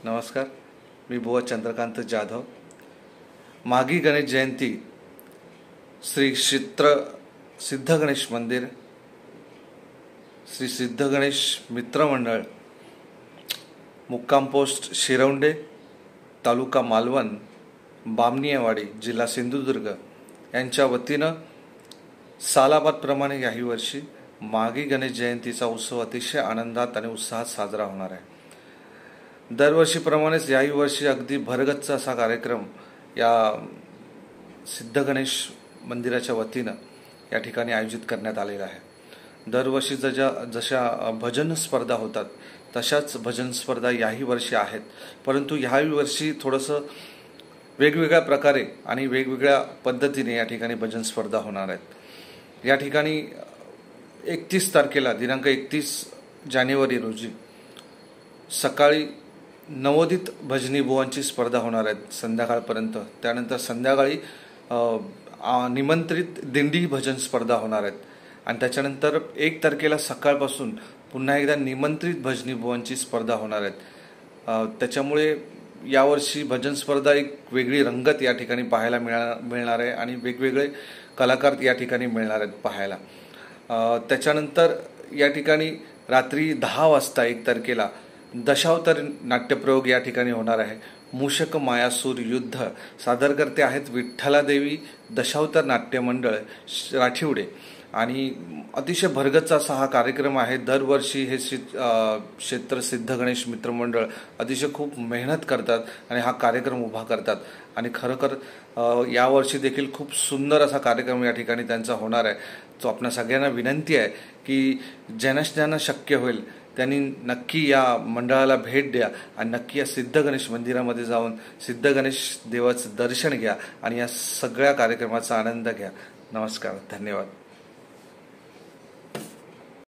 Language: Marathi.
नमस्कार, मी बुवा चंद्रकांत जाधव। मागी गणेश जयंती श्री क्षेत्र सिद्ध गणेश मंदिर, श्री सिद्ध गणेश मित्र मंडळ, मुक्काम पोस्ट शिरवंडे, तालुका मालवण, बामणियावाडी, जिल्हा सिंधुदुर्ग यांच्या वतीनं सालाबादप्रमाणे याही वर्षी मागी गणेश जयंतीचा उत्सव अतिशय आनंदात आणि उत्साहात साजरा होणार आहे। दरवर्षीप्रमाणेच याही वर्षी अगदी भरगच्च असा कार्यक्रम या सिद्ध गणेश मंदिराच्या वतीनं या ठिकाणी आयोजित करण्यात आलेला आहे। दरवर्षी जशा भजन स्पर्धा होतात तशाच भजन स्पर्धा याही वर्षी आहेत, परंतु याही वर्षी थोडंसं वेगवेगळ्या प्रकारे आणि वेगवेगळ्या पद्धतीने या ठिकाणी भजन स्पर्धा होणार आहेत। या ठिकाणी 31 तारखेला दिनांक 31 जानेवारी रोजी सकाळी नवोदित भजनी बुवांची स्पर्धा होणार आहे संध्याकाळपर्यंत। त्यानंतर संध्याकाळी निमंत्रित दिंडी भजन स्पर्धा होणार आहेत आणि त्याच्यानंतर 1 तारखेला सकाळपासून पुन्हा एकदा निमंत्रित भजनी बुवांची स्पर्धा होणार आहेत। त्याच्यामुळे यावर्षी भजन स्पर्धा एक वेगळी रंगत या ठिकाणी पाहायला मिळणार आहे आणि वेगवेगळे कलाकार या ठिकाणी मिळणार आहेत पाहायला। त्याच्यानंतर या ठिकाणी रात्री 10 वाजता 1 तारखेला दशावतार नाट्यप्रयोग या ठिकाणी होणार आहे। मूषक मायासूर युद्ध सादरकर्ते आहेत विठ्ठलादेवी दशावतार नाट्य मंडळ राठिवडे आणि अतिशय भरगच्च असा हा कार्यक्रम आहे। दरवर्षी हे क्षेत्र सिद्ध गणेश मित्र मंडळ अतिशय खूप मेहनत करतात आणि हा कार्यक्रम उभा करतात आणि खरोखर यावर्षी देखील खूप सुंदर असा कार्यक्रम या ठिकाणी त्यांचा होणार आहे। तो आपल्या सगळ्यांना विनंती आहे की ज्यांना शक्य होईल त्यांनी नक्की या मंडळाला भेट द्या आणि नक्की या सिद्ध गणेश मंदिरामध्ये जाऊन सिद्ध गणेश देवाचं दर्शन घ्या आणि या सगळ्या कार्यक्रमाचा आनंद घ्या। नमस्कार, धन्यवाद।